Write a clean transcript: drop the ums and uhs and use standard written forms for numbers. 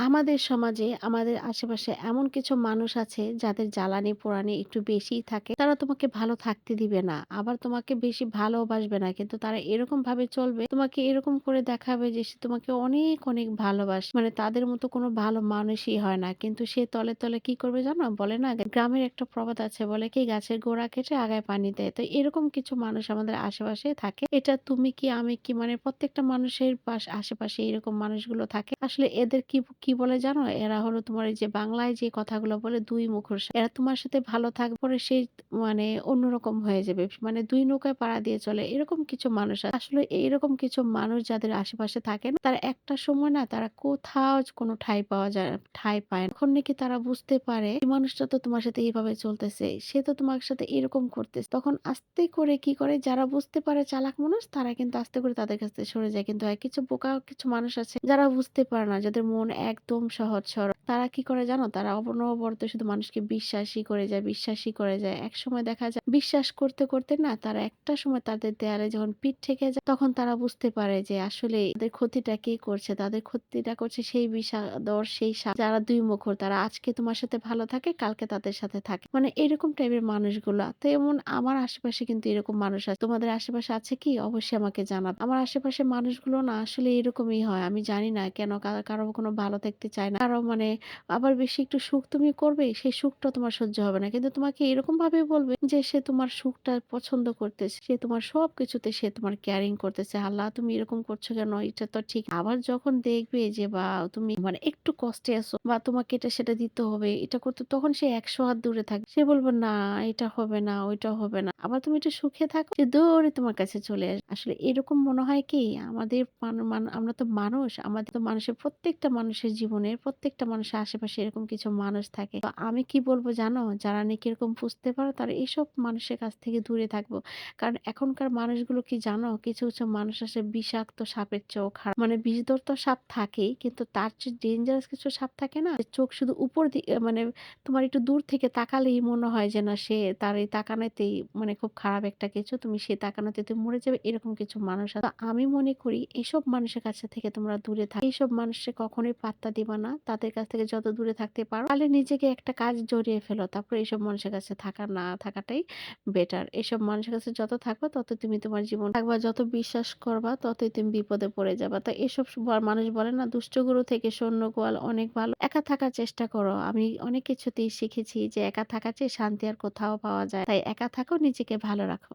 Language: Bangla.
আমাদের সমাজে আমাদের আশেপাশে এমন কিছু মানুষ আছে যাদের জ্বালানি পোড়ানি একটু বেশিই থাকে। তারা তোমাকে ভালো থাকতে দিবে না। আবার তোমাকে বেশি ভালোবাসবে না। কিন্তু তারা এরকম ভাবে চলবে, তোমাকে এরকম করে দেখাবে যে সে তোমাকে অনেক, অনেক ভালোবাসে। মানে তাদের মতো কোনো ভালো মানুষই হয় না। কিন্তু সে তলে, তলে কি করবে জানো? বলে না গ্রামের একটা প্রবাদ আছে বলে কি গাছের গোড়া কেটে আগায় পানি দেয়। তো এরকম কিছু মানুষ আমাদের আশেপাশে থাকে। এটা তুমি কি আমি কি মানে প্রত্যেকটা মানুষের আশেপাশে এরকম মানুষগুলো থাকে। আসলে এদের কি বলে জানো? এরা হলো তোমার এই যে বাংলায় যে কথাগুলো বলে ২ মুখর এরা তোমার সাথে ভালো থাকবে পরে সে মানে অন্যরকম হয়ে যাবে। মানে ২ নৌকায় পাড়া দিয়ে চলে। এরকম কিছু মানুষ আছে। আসলে এইরকম কিছু মানুষ যাদের আশেপাশে থাকে না, তারা একটা সময় না তারা কোথাও কোনো ঠাঁই পায় না। তখন নাকি তারা বুঝতে পারে এই মানুষটা তো তোমার সাথে এভাবে চলতেছে। সে তো তোমার সাথে এরকম করতেছে। তখন আস্তে করে কি করে যারা বুঝতে পারে চালাক মানুষ তারা কিন্তু আস্তে করে তাদের কাছ থেকে সরে যায়। কিন্তু কিছু বোকা কিছু মানুষ আছে যারা বুঝতে পারে না, যাদের মন একদম সহজ সরল। তারা কি করে জানো? তারা অনবরত শুধু মানুষকে বিশ্বাসই করে যায়। একসময় দেখা যায় বিশ্বাস করতে, করতে না তারা একটা সময় তাদের দেয়ালে যখন পিঠ ঠেকে যায় তখন তারা বুঝতে পারে যে আসলে তাদের ক্ষতিটা কে করছে? তাদের ক্ষতিটা করছে সেই বিষাদর সেই সাপ যারা ২ মুখর। তারা আজকে তোমার সাথে ভালো থাকে, কালকে তাদের সাথে থাকে। মানে এরকম টাইপের মানুষগুলা। তো এমন আমার আশেপাশে কিন্তু এরকম মানুষ আছে। তোমাদের আশেপাশে আছে কি? অবশ্যই আমাকে জানাবে। আমার আশেপাশের মানুষগুলো না আসলে এরকমই হয়। আমি জানি না কেন কারো কোনো ভালো দেখতে চায় না। কারো মানে আবার বেশি একটু সুখ তুমি করবে, সেই সুখটা তোমার সহ্য হবে না। কিন্তু তোমাকে এরকম ভাবে বলবে যে সে তোমার সুখটা পছন্দ করতেছে। সে তোমার সবকিছুতে সে তোমার কেয়ারিং করতেছে। আল্লাহ তুমি এরকম করছো কেন? এটা তো ঠিক। আবার যখন দেখবে যে বা তুমি মানে একটু কষ্টে আছো বা তোমাকে এটা সেটা দিতে হবে, এটা করতে তখন সে ১০০ হাত দূরে থাকবে। সে বলবে না এটা হবে না, ওইটা হবে না। আবার তুমি একটু সুখে থাকো, সে দৌড়ে তোমার কাছে চলে আসবে। আসলে এরকম মনে হয় কি আমাদের আমরা তো মানুষ, আমাদের তো মানুষের প্রত্যেকটা মানুষের জীবনের প্রত্যেকটা মানুষের আশেপাশে এরকম কিছু মানুষ থাকে। তো আমি কি বলব জানো? যারা নাকি এরকম বুঝতে পারো তারা এসব মানুষের কাছ থেকে দূরে থাকবো। কারণ এখনকার মানুষগুলো কি জানো? কিছু, কিছু মানুষ আছে বিষাক্ত সাপের চেয়েও খারাপ। মানে বিষধর তো সাপ থাকেই কিন্তু তার চেয়ে ডেঞ্জারাস কিছু সাপ থাকে না? যে চোখ শুধু উপর দিকে মানে তোমার একটু দূর থেকে তাকালেই মনে হয় যে না সে তার এই তাকানোতেই মানে খুব খারাপ একটা কিছু। তুমি সেই তাকানোতে তুমি মরে যাবে এরকম কিছু মানুষ আছে। তো আমি মনে করি এসব মানুষের কাছে থেকে তোমরা দূরে থাকো। এইসব মানুষকে কখনোই পাত্তা দিবা না। তাদের কাছ থেকে যত দূরে থাকতে পারো তাহলে নিজেকে একটা কাজ জড়িয়ে ফেলো। তারপরে এইসব মানুষের কাছে থাকা না থাকাটাই বেটার। এসব মানুষের কাছে যত থাকবা তত তুমি তোমার জীবন থাকবা, যত বিশ্বাস করবা ততই তুমি বিপদে পড়ে যাবা। তো এসব মানুষ বলে না দুষ্ট গরু থেকে সৈন্য গোয়াল অনেক ভালো। একা থাকার চেষ্টা করো। আমি অনেক কিছুতেই শিখেছি যে একা থাকার চেয়ে শান্তি আর কোথাও পাওয়া যায়। তাই একা থাকো, নিজেকে ভালো রাখো।